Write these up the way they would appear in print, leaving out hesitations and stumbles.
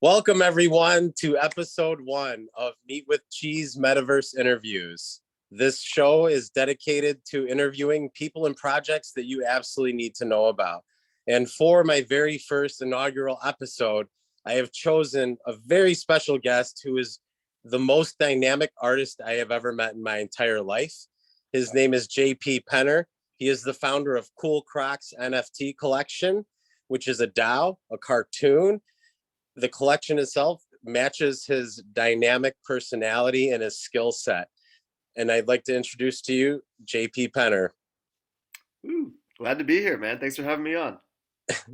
Welcome, everyone, to episode 1 of Meet with Cheese Metaverse Interviews. This show is dedicated to interviewing people and projects that you absolutely need to know about. And for my very first inaugural episode, I have chosen a very special guest who is the most dynamic artist I have ever met in my entire life. His name is JP Penner. He is the founder of Cool Crocs NFT Collection, which is a DAO, a cartoon. The collection itself matches his dynamic personality and his skill set. And I'd like to introduce to you JP Penner. Ooh, glad to be here, man. Thanks for having me on.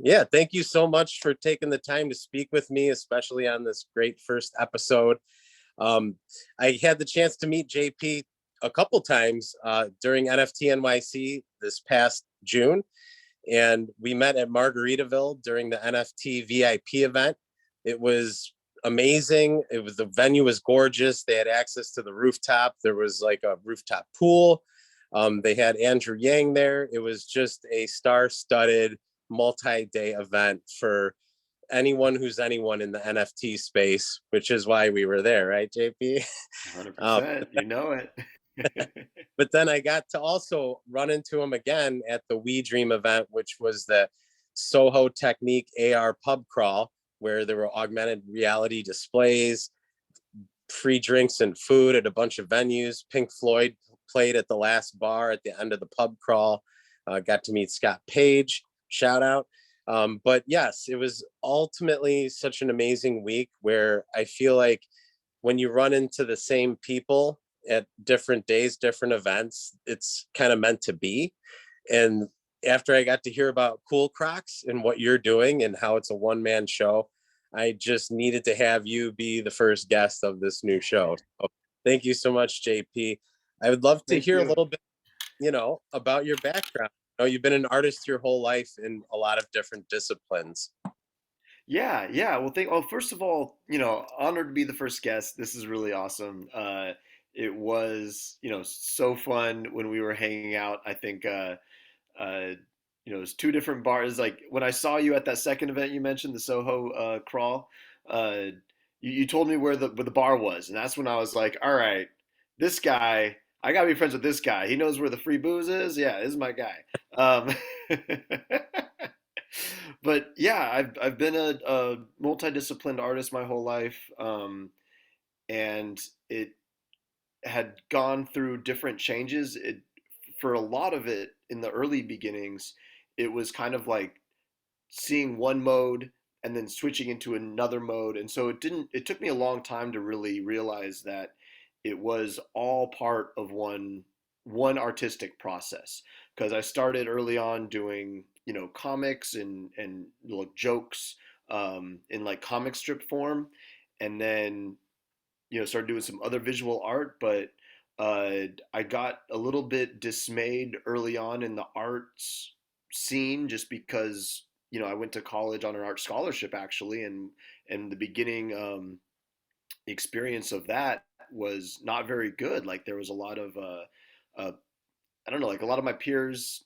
Yeah, thank you so much for taking the time to speak with me, especially on this great first episode. I had the chance to meet JP a couple times during NFT.NYC this past June, and we met at Margaritaville during the NFT-VIP event. It was amazing. The venue was gorgeous. They had access to the rooftop. There was like a rooftop pool. They had Andrew Yang there. It was just a star-studded multi-day event for anyone who's anyone in the NFT space, which is why we were there, right, JP? 100%. You know it. But then I got to also run into him again at the WeDream event, which was the SOHO Technique AR pub crawl, where there were augmented reality displays, free drinks and food at a bunch of venues. Pink Floyd played at the last bar at the end of the pub crawl. Got to meet Scott Page, shout out. But yes, it was ultimately such an amazing week where I feel like when you run into the same people at different days, different events, it's kind of meant to be. And after I got to hear about Cool Crocs and what you're doing and how it's a one-man show, I just needed to have you be the first guest of this new show. So thank you so much, JP. I would love to Thank hear a you. little bit, about your background. You've been an artist your whole life in a lot of different disciplines. Yeah. Well, first of all, honored to be the first guest. This is really awesome. It was, so fun when we were hanging out. I think, it was two different bars. Like when I saw you at that second event you mentioned, the Soho crawl, uh, you told me where the bar was, and that's when I was like, all right, this guy, I gotta be friends with this guy. He knows where the free booze is. Yeah, this is my guy. Um, but yeah, I've been a multidisciplined artist my whole life, and it had gone through different changes. For a lot of it in the early beginnings, it was kind of like seeing one mode and then switching into another mode. And so it took me a long time to really realize that it was all part of one artistic process. Because I started early on doing, comics and like jokes in like comic strip form, and then started doing some other visual art. But I got a little bit dismayed early on in the arts scene just because I went to college on an art scholarship actually, and the beginning experience of that was not very good. Like there was a lot of uh, I don't know, like a lot of my peers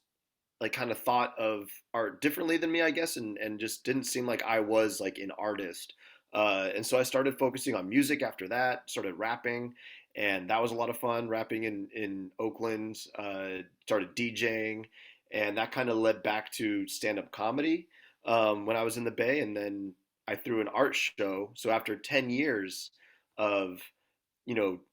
like kind of thought of art differently than me, I guess, and just didn't seem like I was like an artist. And so I started focusing on music after that, started rapping, and that was a lot of fun, rapping in Oakland, started DJing, and that kind of led back to stand-up comedy when I was in the Bay, and then I threw an art show. So after 10 years of,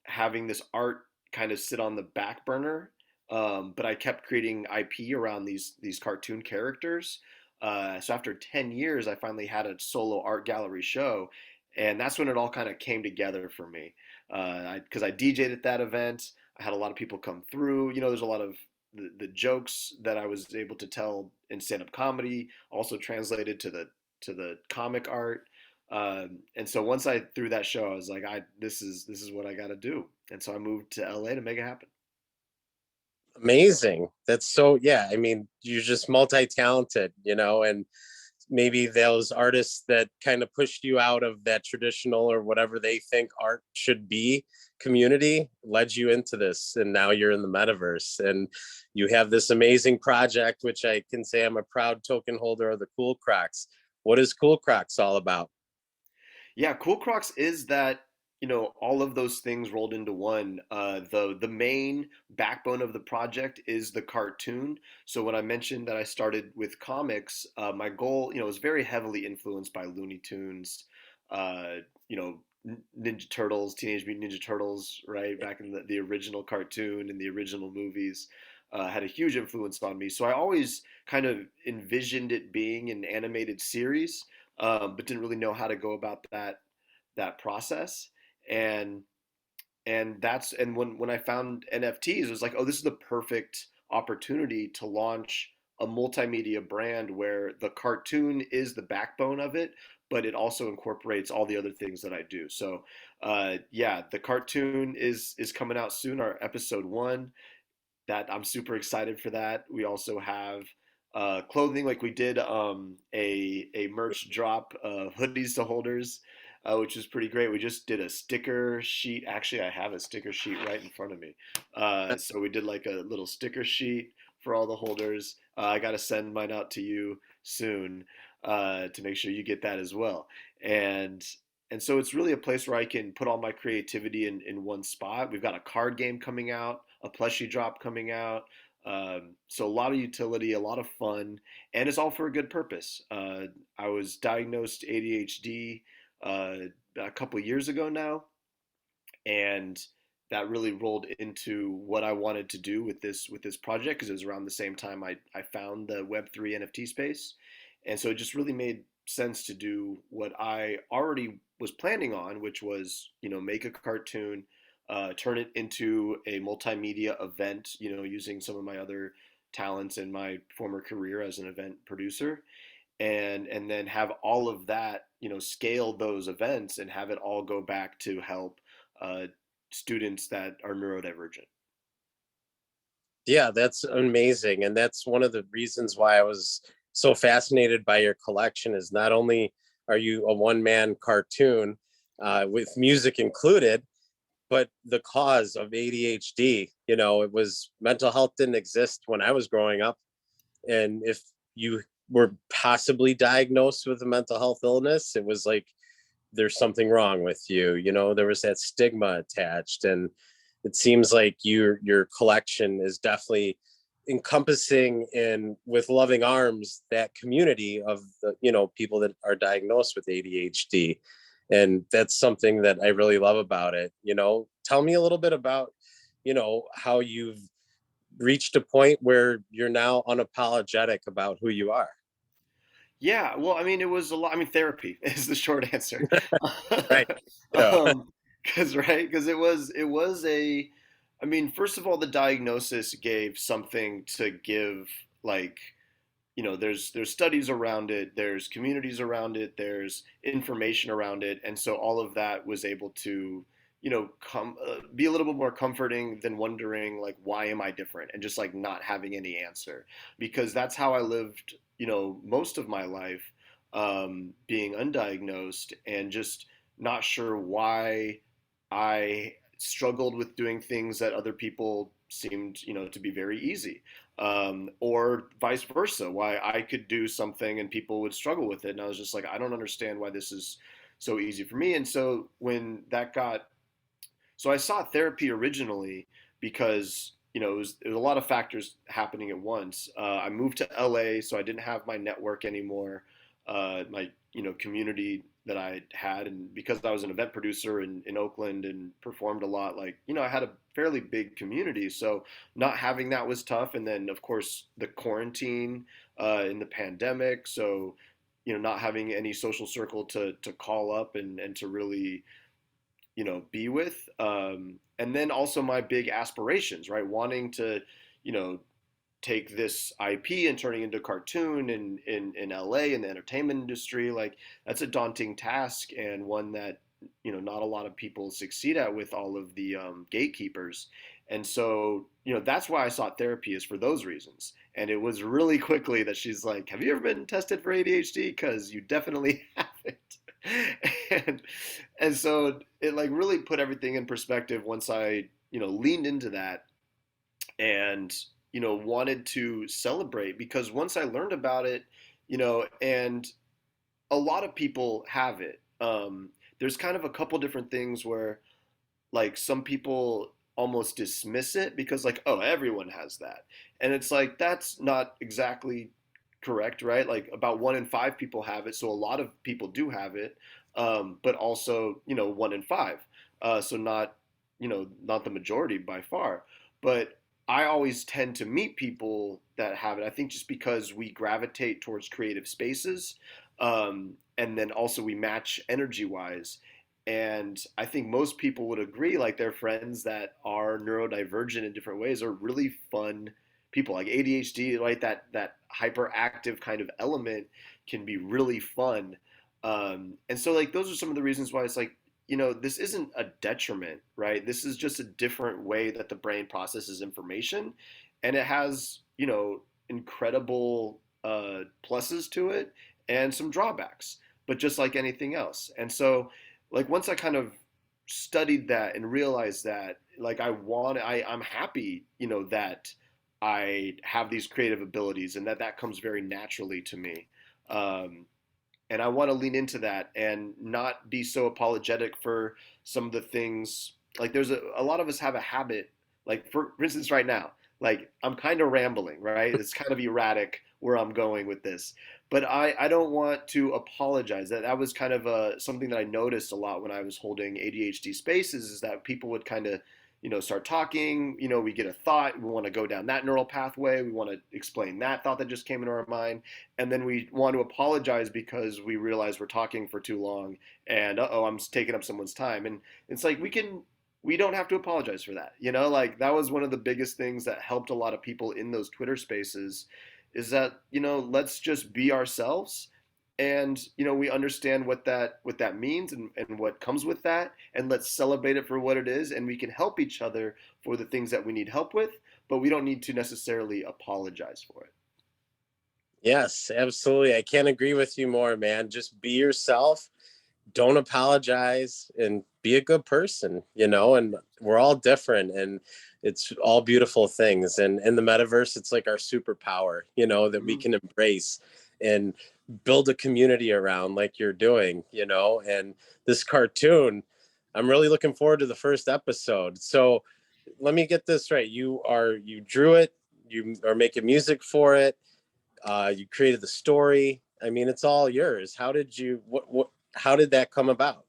having this art kind of sit on the back burner, but I kept creating IP around these cartoon characters. So after 10 years, I finally had a solo art gallery show, and that's when it all kind of came together for me. Because I DJ'd at that event, I had a lot of people come through. There's a lot of the jokes that I was able to tell in stand-up comedy also translated to the comic art. And so once I threw that show, I was like, this is what I got to do. And so I moved to LA to make it happen. Amazing. That's so, yeah. I mean, you're just multi-talented, and maybe those artists that kind of pushed you out of that traditional or whatever they think art should be community led you into this. And now you're in the metaverse and you have this amazing project, which I can say I'm a proud token holder of the Cool Crocs. What is Cool Crocs all about? Yeah, Cool Crocs is that, all of those things rolled into one. The main backbone of the project is the cartoon. So when I mentioned that I started with comics, my goal, was very heavily influenced by Looney Tunes, uh, Ninja Turtles, Teenage Mutant Ninja Turtles, right? Back in the original cartoon and the original movies. Had a huge influence on me. So I always kind of envisioned it being an animated series, but didn't really know how to go about that process. And when I found NFTs, it was like, oh, this is the perfect opportunity to launch a multimedia brand where the cartoon is the backbone of it, but it also incorporates all the other things that I do. So, yeah, the cartoon is coming out soon. Our episode 1, that I'm super excited for that. We also have clothing, like we did a merch drop of hoodies to holders, which is pretty great. We just did a sticker sheet. Actually, I have a sticker sheet right in front of me. So we did like a little sticker sheet for all the holders. I got to send mine out to you soon to make sure you get that as well. And and so it's really a place where I can put all my creativity in one spot. We've got a card game coming out, a plushie drop coming out. So a lot of utility, a lot of fun, and it's all for a good purpose. I was diagnosed ADHD uh, a couple years ago now, and that really rolled into what I wanted to do with this project, because it was around the same time I found the Web3 NFT space, and so it just really made sense to do what I already was planning on, which was, make a cartoon, turn it into a multimedia event, using some of my other talents in my former career as an event producer, and then have all of that, scale those events and have it all go back to help uh, students that are neurodivergent. Yeah, that's amazing. And that's one of the reasons why I was so fascinated by your collection is not only are you a one-man cartoon with music included, but the cause of ADHD, it was mental health didn't exist when I was growing up. And if you were possibly diagnosed with a mental health illness, it was like there's something wrong with you. There was that stigma attached. And it seems like your collection is definitely encompassing in with loving arms that community of the people that are diagnosed with ADHD, and that's something that I really love about it. Tell me a little bit about how you've reached a point where you're now unapologetic about who you are. Yeah, well, I mean, it was a lot. I mean, therapy is the short answer. Right. Yeah. Because it was a. I mean, first of all, the diagnosis gave something to give, like, there's studies around it, there's communities around it, there's information around it, and so all of that was able to, come be a little bit more comforting than wondering, like, why am I different, and just like not having any answer, because that's how I lived, most of my life, being undiagnosed and just not sure why I struggled with doing things that other people seemed, to be very easy, or vice versa, why I could do something and people would struggle with it. And I was just like, I don't understand why this is so easy for me. And so when that got, so I sought therapy originally because, it was a lot of factors happening at once. I moved to LA, so I didn't have my network anymore, my, community that I had. And because I was an event producer in Oakland and performed a lot, like, I had a fairly big community. So not having that was tough. And then, of course, the quarantine in the pandemic. So, not having any social circle to call up and to really, be with. And then also my big aspirations, right? Wanting to, you know, take this IP and turning into a cartoon in LA in the entertainment industry. Like, that's a daunting task, and one that, not a lot of people succeed at with all of the gatekeepers. And so, that's why I sought therapy, is for those reasons. And it was really quickly that she's like, have you ever been tested for ADHD? Because you definitely haven't. and and so it like really put everything in perspective once I, leaned into that, and, wanted to celebrate, because once I learned about it, and a lot of people have it. there's kind of a couple different things where like some people almost dismiss it because like, oh, everyone has that. And it's like that's not exactly correct, right? Like about 1 in 5 people have it, so a lot of people do have it, but also, 1 in 5, so not, not the majority by far. But I always tend to meet people that have it. I think just because we gravitate towards creative spaces, and then also we match energy wise. And I think most people would agree, like their friends that are neurodivergent in different ways are really fun people. Like ADHD, right? That hyperactive kind of element can be really fun. And so like those are some of the reasons why it's like, this isn't a detriment, right? This is just a different way that the brain processes information, and it has, incredible pluses to it and some drawbacks, but just like anything else. And so like once I kind of studied that and realized that like I'm happy, that I have these creative abilities and that comes very naturally to me. Um, and I want to lean into that and not be so apologetic for some of the things. Like there's a lot of us have a habit, like for instance right now, like I'm kind of rambling, right? It's kind of erratic where I'm going with this, but I don't want to apologize. That was kind of something that I noticed a lot when I was holding ADHD spaces, is that people would kind of, start talking. We get a thought, we want to go down that neural pathway, we want to explain that thought that just came into our mind, and then we want to apologize because we realize we're talking for too long, and uh-oh, I'm taking up someone's time. And it's like we don't have to apologize for that. Like that was one of the biggest things that helped a lot of people in those Twitter spaces, is that, let's just be ourselves. And we understand what that means, and what comes with that, and let's celebrate it for what it is, and we can help each other for the things that we need help with, but we don't need to necessarily apologize for it. Yes, absolutely. I can't agree with you more, man. Just be yourself. Don't apologize and be a good person, and we're all different, and it's all beautiful things. And in the metaverse, it's like our superpower, that we Mm-hmm. can embrace and build a community around like you're doing, and this cartoon, I'm really looking forward to the first episode. So let me get this right. You drew it, you are making music for it, you created the story. I mean, it's all yours. How did you what how did that come about?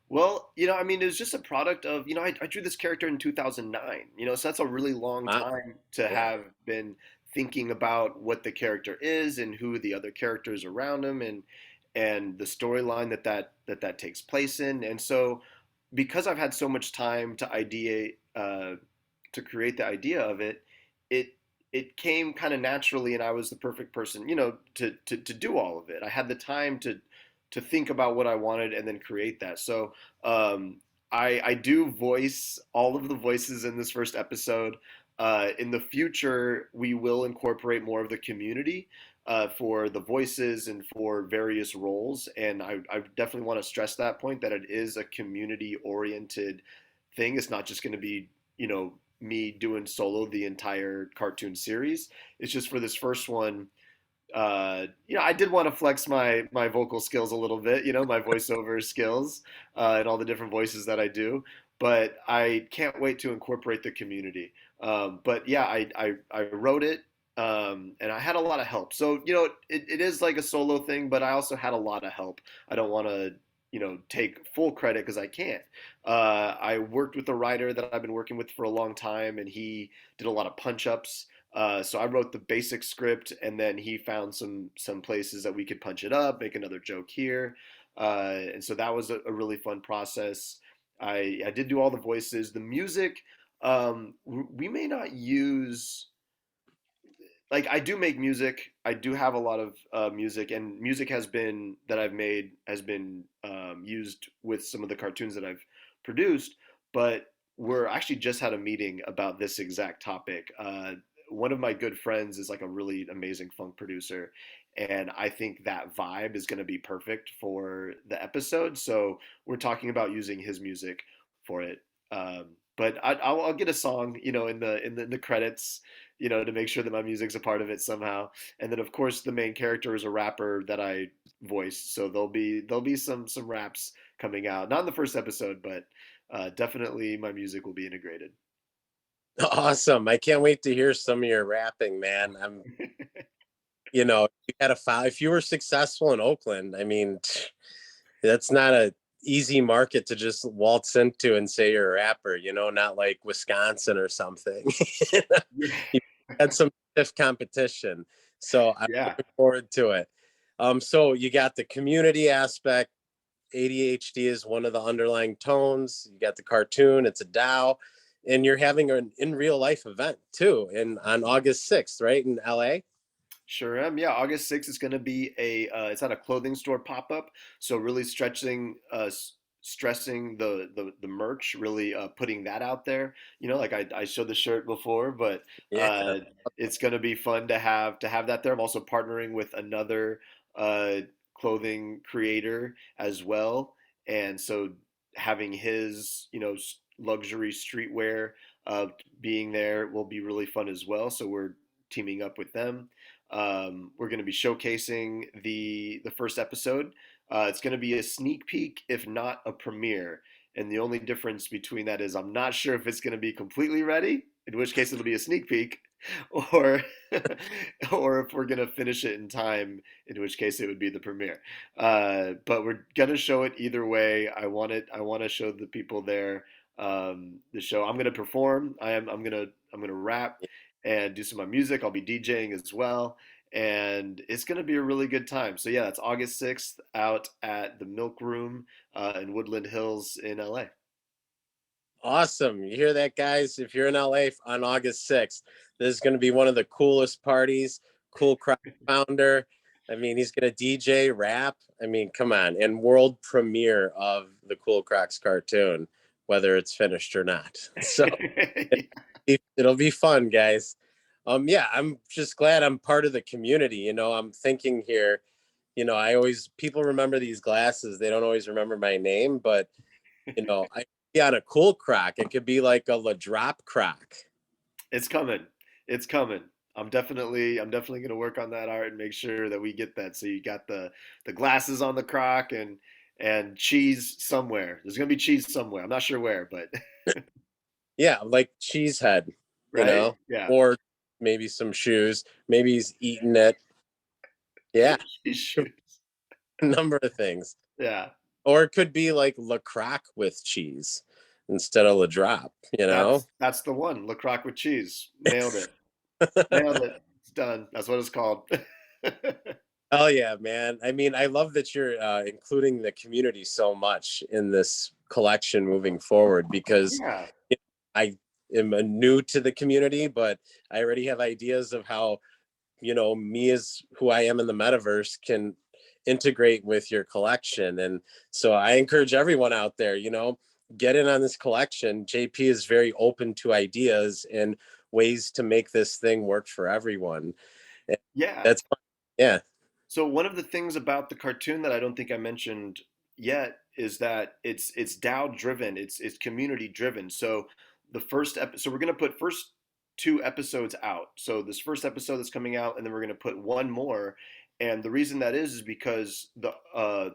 Well, I mean, it was just a product of, I drew this character in 2009, so that's a really long Wow. time to Yeah. have been thinking about what the character is and who the other characters around him, and the storyline that takes place in. And so because I've had so much time to ideate, to create the idea of it, it it came kind of naturally, and I was the perfect person, to do all of it. I had the time to think about what I wanted and then create that. So um, I do voice all of the voices in this first episode. In the future, we will incorporate more of the community for the voices and for various roles. And I definitely want to stress that point, that it is a community oriented thing. It's not just going to be, me doing solo the entire cartoon series. It's just for this first one. I did want to flex my vocal skills a little bit, my voiceover skills, and all the different voices that I do. But I can't wait to incorporate the community. But yeah, I wrote it, and I had a lot of help. So it is like a solo thing, but I also had a lot of help. I don't want to take full credit because I can't. I worked with a writer that I've been working with for a long time, and he did a lot of punch ups. So I wrote the basic script, and then he found some places that we could punch it up, make another joke here, and so that was a really fun process. I did do all the voices, the music. We may not use, like, I do make music. I do have a lot of music, and music has been that I've made has been used with some of the cartoons that I've produced. But we're actually just had a meeting about this exact topic. One of my good friends is like a really amazing funk producer, and I think that vibe is going to be perfect for the episode. So we're talking about using his music for it. But I'll get a song, in the credits, to make sure that my music's a part of it somehow. And then of course the main character is a rapper that I voice, so there'll be some raps coming out. Not in the first episode, but definitely my music will be integrated. Awesome. I can't wait to hear some of your rapping, man. You had a file. If you were successful in Oakland, I mean, that's not a easy market to just waltz into and say you're a rapper, not like Wisconsin or something. You had some stiff competition. So I'm Yeah. looking forward to it. So you got the community aspect. ADHD is one of the underlying tones. You got the cartoon, it's a DAO, and you're having an in real life event too, and on August 6th, right, in LA. Sure am. Yeah, August 6th is going to be it's at a clothing store pop up. So really stressing the merch, really putting that out there. Like I showed the shirt before, but Yeah, uh, it's going to be fun to have that there. I'm also partnering with another uh, clothing creator as well, and so having his luxury streetwear being there will be really fun as well. So we're teaming up with them. We're going to be showcasing the first episode. It's going to be a sneak peek, if not a premiere. And the only difference between that is I'm not sure if it's going to be completely ready, in which case it'll be a sneak peek, or or if we're going to finish it in time, in which case it would be the premiere. But we're going to show it either way. I want it. I want to show the people there the show. I'm going to perform. I'm going to rap and do some of my music. I'll be DJing as well, and it's going to be a really good time. So yeah, it's August 6th out at the Milk Room in Woodland Hills in LA. awesome. You hear that, guys? If you're in LA on August 6th, this is going to be one of the coolest parties. Cool Crocs founder. I mean, he's going to DJ, rap. I mean, come on. And world premiere of the Cool Crocs cartoon, whether it's finished or not. So it'll be fun, guys. Yeah, I'm just glad I'm part of the community. I'm thinking here, I always, people remember these glasses. They don't always remember my name, but I be on a cool croc. It could be like a LeDrop croc. It's coming. It's coming. I'm definitely gonna work on that art and make sure that we get that. So you got the glasses on the croc and cheese somewhere. There's gonna be cheese somewhere. I'm not sure where, but Yeah, like cheesehead, right? Yeah. or maybe some shoes. Maybe he's eating it. Yeah, Cheese shoes. a number of things. Yeah. Or it could be like Le Croc with cheese instead of Le Drop, you know? That's the one. Le Croc with cheese. Nailed it. Nailed it. It's done. That's what it's called. Oh yeah, man. I mean, I love that you're including the community so much in this collection moving forward because Yeah. I am new to the community, but I already have ideas of how, me as who I am in the metaverse can integrate with your collection. And so I encourage everyone out there, get in on this collection. JP is very open to ideas and ways to make this thing work for everyone. And Yeah. that's fun. Yeah. So one of the things about the cartoon that I don't think I mentioned yet is that it's DAO driven. It's community driven. So the first episode, so we're gonna put first two episodes out. So this first episode that's coming out, and then we're gonna put one more. And the reason that is because the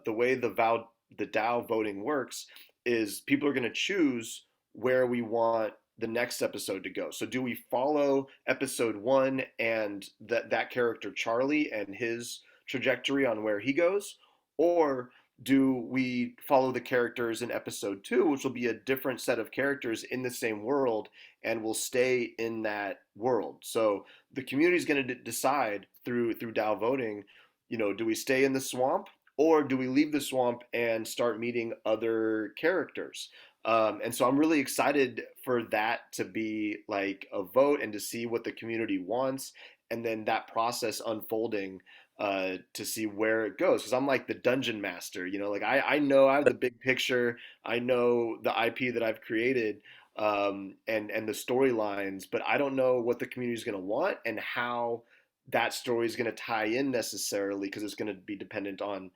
way the DAO voting works is people are gonna choose where we want the next episode to go. So do we follow episode one and that character Charlie and his trajectory on where he goes, or do we follow the characters in episode two, which will be a different set of characters in the same world and will stay in that world? So the community is going to decide through DAO voting, do we stay in the swamp or do we leave the swamp and start meeting other characters? And so I'm really excited for that to be like a vote and to see what the community wants, and then that process unfolding to see where it goes. Because I'm like the dungeon master, like I know I have the big picture, I know the IP that I've created, and the storylines, but I don't know what the community is going to want and how that story is going to tie in necessarily, because it's going to be dependent on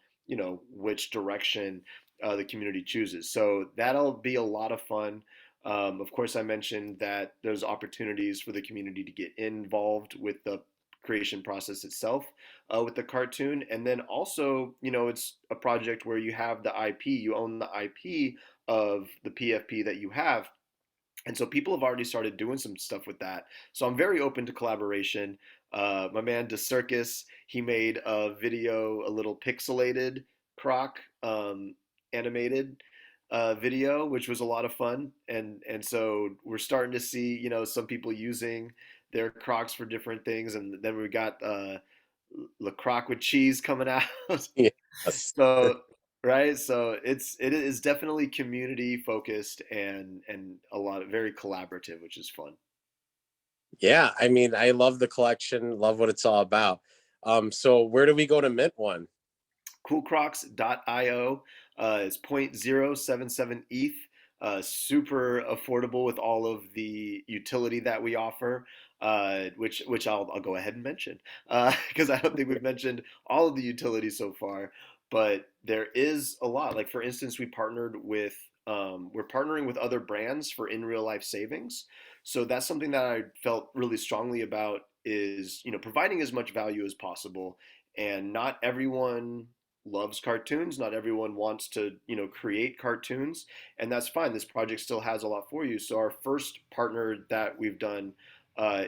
which direction the community chooses. So that'll be a lot of fun. Of course, I mentioned that there's opportunities for the community to get involved with the creation process itself with the cartoon. And then also, it's a project where you have the IP, you own the IP of the PFP that you have. And so people have already started doing some stuff with that. So I'm very open to collaboration. My man DeCircus, he made a video, a little pixelated croc animated video, which was a lot of fun. And so we're starting to see, some people using their Crocs for different things. And then we got LeDrop WithCheese coming out. Yes. So right, so it is definitely community focused and a lot of very collaborative, which is fun. Yeah, I mean, I love the collection, love what it's all about. So where do we go to mint one? CoolCrocs.io is 0.077 ETH. Super affordable with all of the utility that we offer, which I'll go ahead and mention because I don't think we've mentioned all of the utilities so far. But there is a lot. Like for instance, we're partnering with other brands for in real life savings. So that's something that I felt really strongly about is providing as much value as possible. And not everyone loves cartoons. Not everyone wants to, create cartoons, and that's fine. This project still has a lot for you. So our first partner that we've done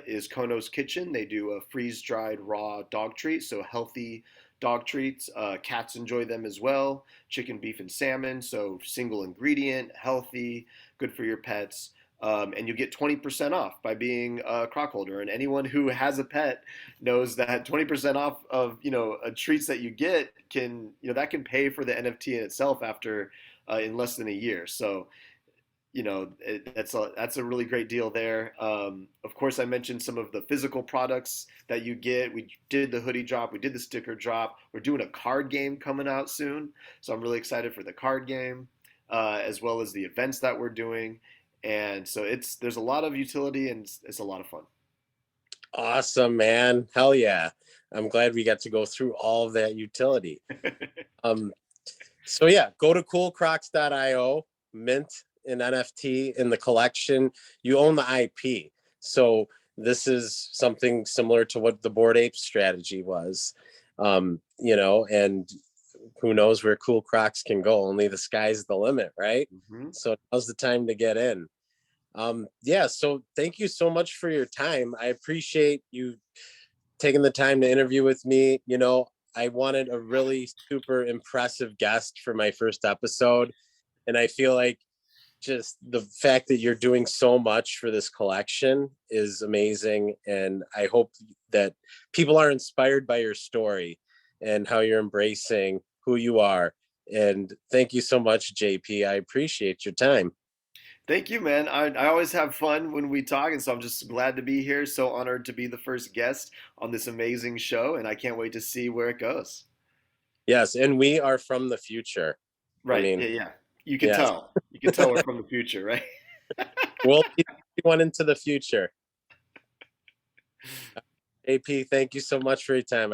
is Kono's Kitchen. They do a freeze-dried raw dog treat, so healthy dog treats. Cats enjoy them as well. Chicken, beef, and salmon, so single ingredient, healthy, good for your pets. And you get 20% off by being a croc holder. And anyone who has a pet knows that 20% off of treats that you get that can pay for the NFT in itself after in less than a year. So that's a really great deal there. Of course, I mentioned some of the physical products that you get. We did the hoodie drop, we did the sticker drop. We're doing a card game coming out soon, so I'm really excited for the card game, as well as the events that we're doing. And so there's a lot of utility and it's a lot of fun. Awesome, man. Hell yeah. I'm glad we got to go through all of that utility. Um, so yeah, go to coolcrocs.io, mint an NFT in the collection. You own the IP. So this is something similar to what the Bored Ape strategy was. And who knows where Cool Crocs can go? Only the sky's the limit, right? Mm-hmm. So now's the time to get in. Yeah, so thank you so much for your time. I appreciate you taking the time to interview with me. I wanted a really super impressive guest for my first episode. And I feel like just the fact that you're doing so much for this collection is amazing. And I hope that people are inspired by your story and how you're embracing who you are. And thank you so much, JP. I appreciate your time. Thank you, man. I always have fun when we talk, and so I'm just glad to be here. So honored to be the first guest on this amazing show, and I can't wait to see where it goes. Yes, and we are from the future. I Right. mean, Yeah, yeah. You can yes, tell. You can tell we're from the future, right? we'll be one into the future. AP, thank you so much for your time.